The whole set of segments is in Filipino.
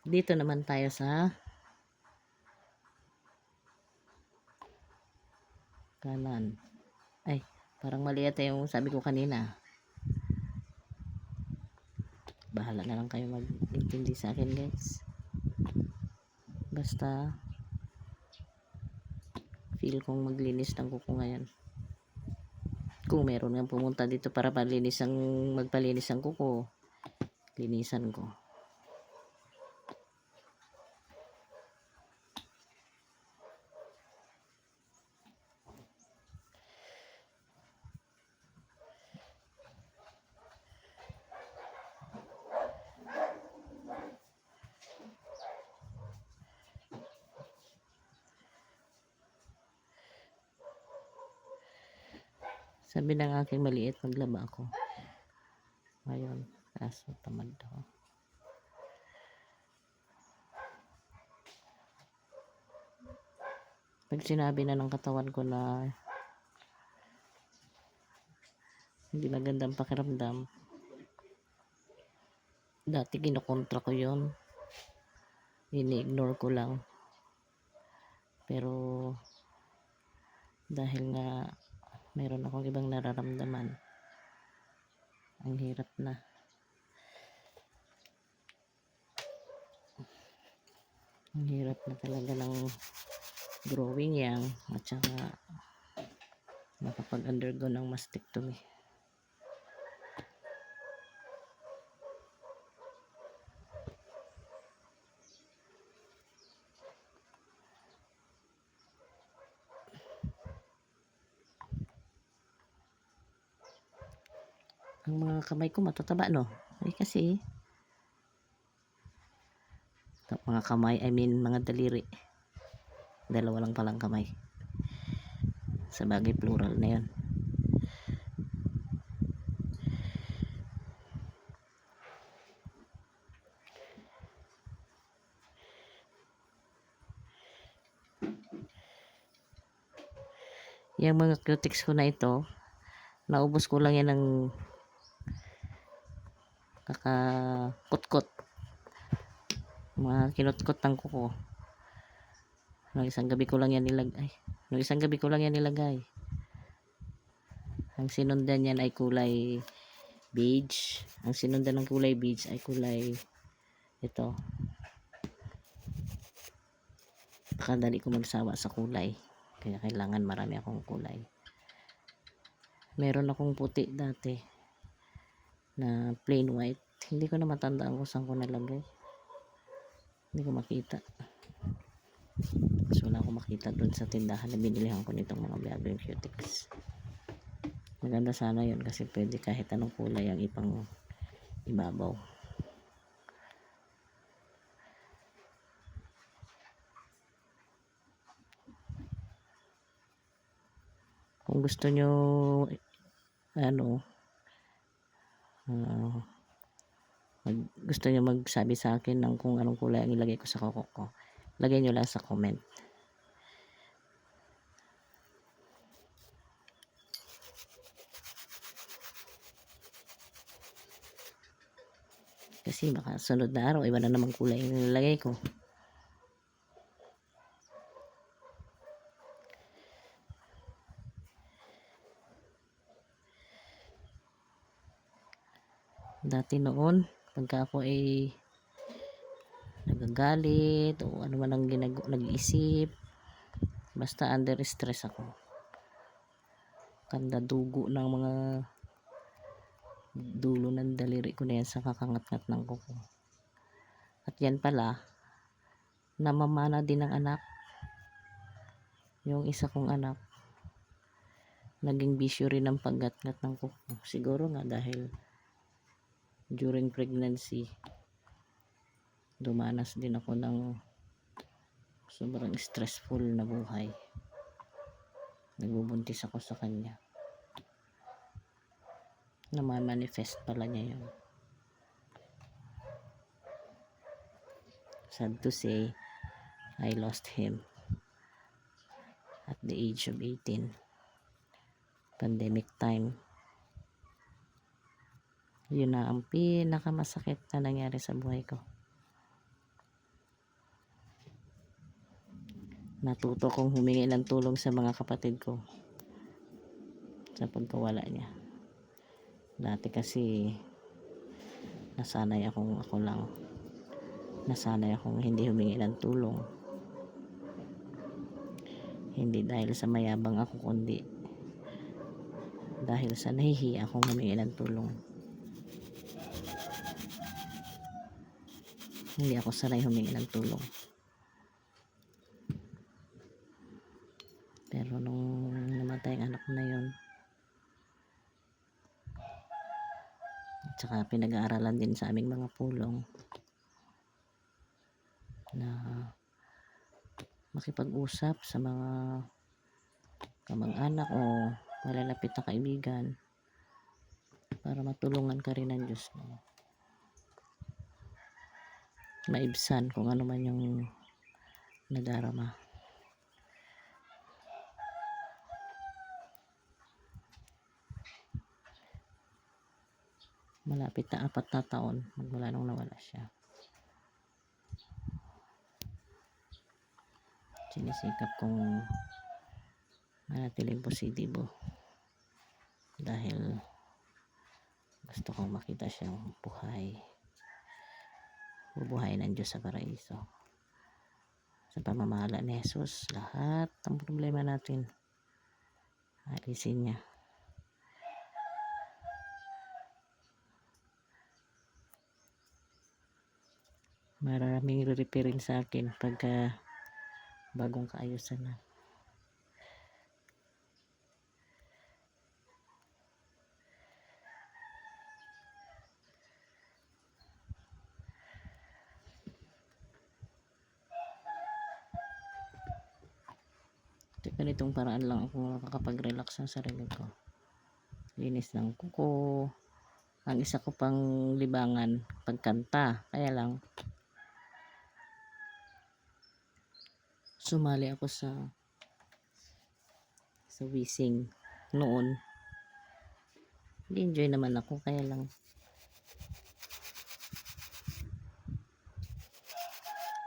Dito naman tayo sa kanan. Ay, parang mali ata yung sabi ko kanina. Bahala na lang kayo mag-intindi sa akin, guys. Basta feel kong maglinis ng kuko ngayon. Kung meron nga pumunta dito para magpalinis ang kuko, linisan ko. Sabi ng aking maliit, maglaba ako. Ngayon, kaso tamad ako. Pag sinabi na ng katawan ko na hindi magandang pakiramdam, dati kinokontra ko yon, ini-ignore ko lang. Pero dahil nga meron akong ibang nararamdaman, ang hirap na. Ang hirap na talaga ng growing young at saka makapag-undergo ng mastectomy. Ang mga kamay ko matataba, no? Ay kasi mga kamay, I mean mga daliri. Dalawa lang palang kamay. Sa bagay plural na yan. Yung mga cutics ko na ito, naubos ko lang yan ng kakakutkot. Mga kinutkot ng kuko. Nung isang gabi ko lang yan nilagay. Ang sinundan yan ay kulay beige. Ang sinundan ng kulay beige ay kulay ito. Pakadali ko magsawa sa kulay. Kaya kailangan marami akong kulay. Meron akong puti dati na plain white. Hindi ko na matandaan kung saan ko nalagay. Hindi ko makita. So wala akong makita doon sa tindahan na binilihan ko nitong mga Blabbing Cutics. Maganda sana yun kasi pwede kahit anong kulay ang ipang ibabaw. Kung gusto nyo gusto nyo magsabi sa akin ng kung anong kulay ang ilagay ko sa kuko ko, lagay nyo lang sa comment. Kasi baka sunod na araw iba na namang kulay ang nilagay ko. Dati noon pagka ako ay nagagalit o ano man ang nag-iisip, basta under stress ako, kanda dugo ng mga dulo ng daliri ko na yan sa kakangat-ngat ng kuko. At yan pala namamana din ng anak. Yung isa kong anak naging bisyo rin ng paggat-ngat ng kuko. Siguro nga dahil during pregnancy dumanas din ako ng sobrang stressful na buhay. Nagbubuntis ako sa kanya. Namamanifest pala niya yun. Sad to say, I lost him at the age of 18. Pandemic time. Yun na ang pinakamasakit na nangyari sa buhay ko. Natuto kong humingi ng tulong sa mga kapatid ko sa pagkawala niya. Dati kasi nasanay akong ako lang. Nasanay akong hindi humingi ng tulong. Hindi dahil sa mayabang ako, kundi dahil sa nahihiya akong humingi ng tulong. Hindi ako sanay humingi ng tulong. Pero nung namatay ang anak ko na yun, at saka pinag-aaralan din sa aming mga pulong na makipag-usap sa mga kamag-anak o malalapit na kaibigan para matulungan ka rin ng Diyos na maibsan kung ano man yung nadarama. Malapit na 4 na taon magmula nung nawala siya. Sinisikap kong manatiling positibo dahil gusto kong makita siyang bubuhay ng Diyos sa paraiso. Sa pamamahala ni Jesus, lahat ng problema natin alisin niya. Maraming re-referin sa akin pagka bagong kaayusan na. Ganitong paraan lang ako makakapag-relax sa sarili ko. Linis ng kuko. Ang isa ko pang libangan, pagkanta. Kaya lang, sumali ako sa wising noon. Enjoy naman ako, kaya lang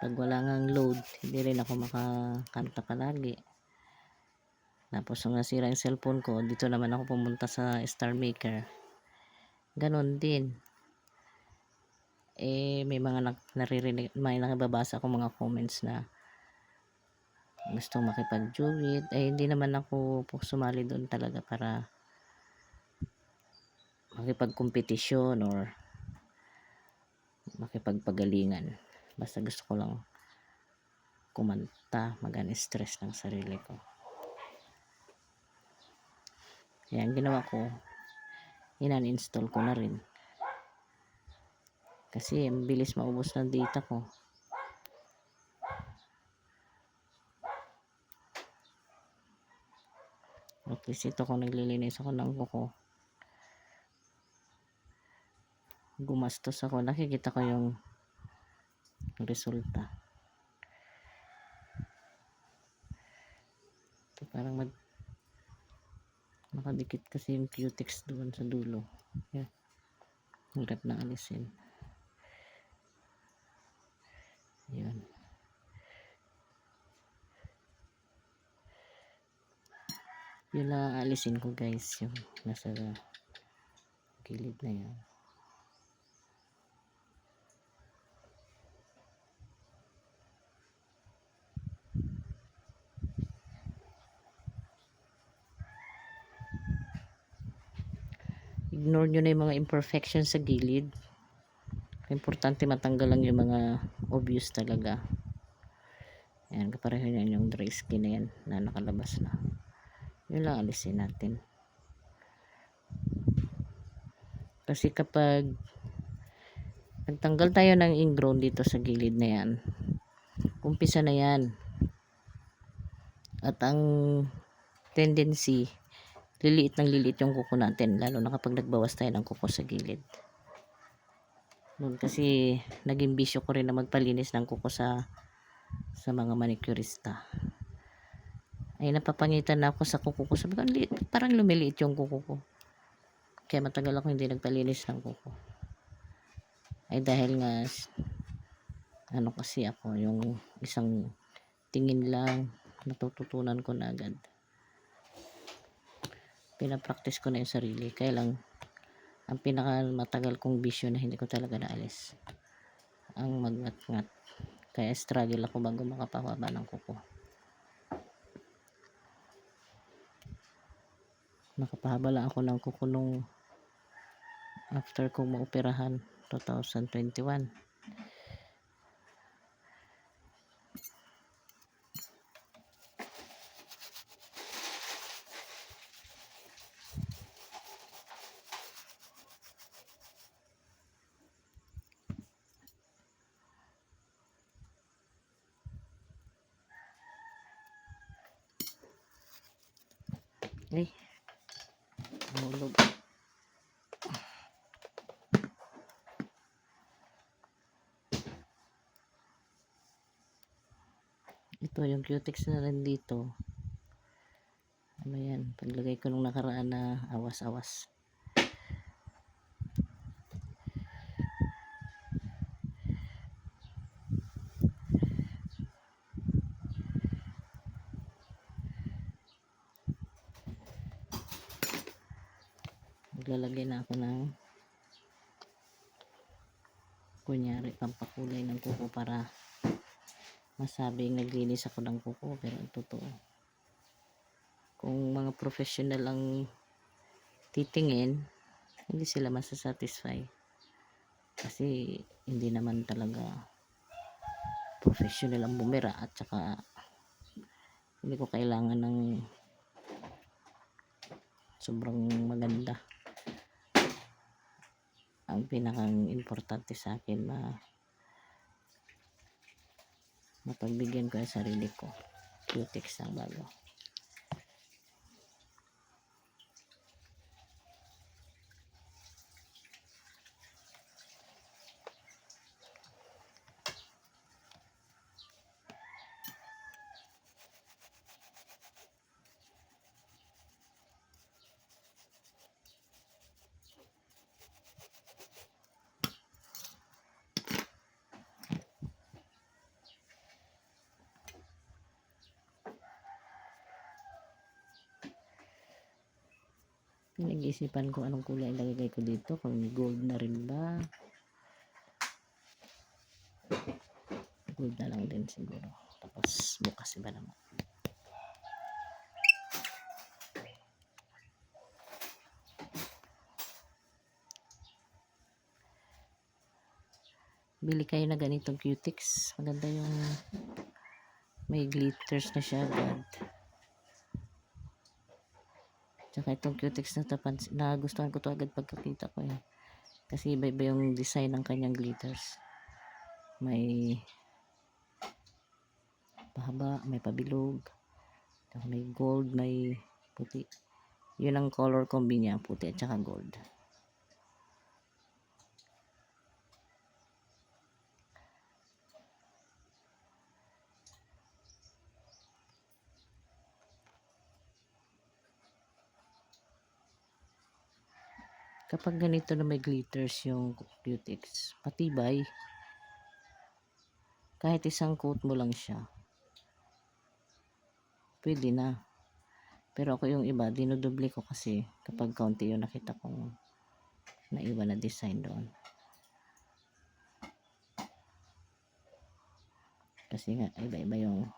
pag wala ngang load, hindi rin ako makakanta palagi. Tapos nung nasira yung cellphone ko, dito naman ako pumunta sa Star Maker. Ganon din. May mga naririnig, may nakababasa ako mga comments na gustong makipag-duet. Hindi naman ako sumali doon talaga para makipag-kompetisyon or makipagpagalingan. Basta gusto ko lang kumanta, mag-stress ng sarili ko. Kaya ang ginawa ko, inan-install ko na rin. Kasi ang bilis maubos ng data ko. At least ito kung naglilinis ako ng kuko, gumastos ako, nakikita ko yung resulta. Ito parang nakadikit kasi yung cutex doon sa dulo. Yan. Hirap na alisin. Yan. Yun lang alisin ko guys, yung nasa gilid na yan. Ignore nyo na yung mga imperfections sa gilid. Importante matanggal lang yung mga obvious talaga. Ayan, kapareho yan yung dry skin na yan na nakalabas na. Yun lang alisin natin. Kasi kapag nagtanggal tayo ng ingrown dito sa gilid na yan, umpisa na yan. At ang tendency, liliit yung kuko natin, lalo na kapag nagbawas tayo ng kuko sa gilid. Noon kasi naging bisyo ko rin na magpalinis ng kuko sa mga manicurista. Ay napapangitan na ako sa kuko ko. Sabi ko, parang lumiliit yung kuko ko. Kaya matagal ako hindi nagpalinis ng kuko. Ay dahil nga kasi ako, yung isang tingin lang natututunan ko na agad. Pinapractice ko na yung sarili. Kaya lang, ang pinakamatagal kong bisyo na hindi ko talaga naalis, ang magngat-ngat. Kaya struggle ako bago makapahaba ng kuko. Nakapahaba lang ako ng kuko nung after kong maoperahan 2021. Ay, mahulog. Ito yung cutex na rin dito. Ano yan, paglagay ko nung nakaraan na awas-awas. Maglalagay na ako ng kunyari pampakulay ng kuko para masabing naglinis ako ng kuko, pero ang totoo, kung mga professional ang titingin, hindi sila masasatisfy kasi hindi naman talaga professional ang bumira, at saka hindi ko kailangan ng sobrang maganda. Ang pinakang importante sa akin, mapagbigyan ko ang sarili ko. Cutex ang bago. Pinag-isipan ko anong kulay ilagay ko dito, kung gold na rin ba. Gold na lang din siguro, tapos bukas iba naman. Bili kayo na ganitong cutex, maganda yung may glitters na siya agad. Tsaka itong cutex na to, nagustuhan ko to agad pagkakita ko eh. Kasi iba-iba yung design ng kanyang glitters. May pahaba, may pabilog, may gold, may puti. Yun ang color combi niya, puti at saka gold. Kapag ganito na may glitters yung cutex, patibay. Kahit isang coat mo lang siya, pwede na. Pero ako yung iba, dinodoble ko kasi kapag kaunti yung nakita kong naiba na design doon. Kasi nga, iba-iba yung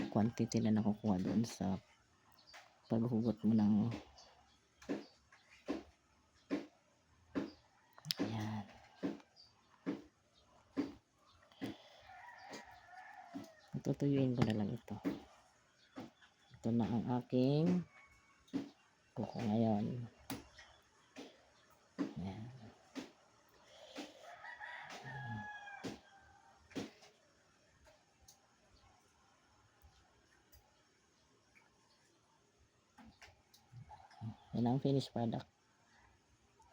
quantity na nakukuha doon sa paghugot mo ng ayan. Tutuyuin ko na lang ito. Ito na ang aking kuko ngayon. Ayan. Yan ang finished product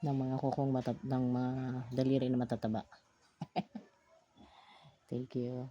ng mga kukong ng mga daliri na matataba. Thank you.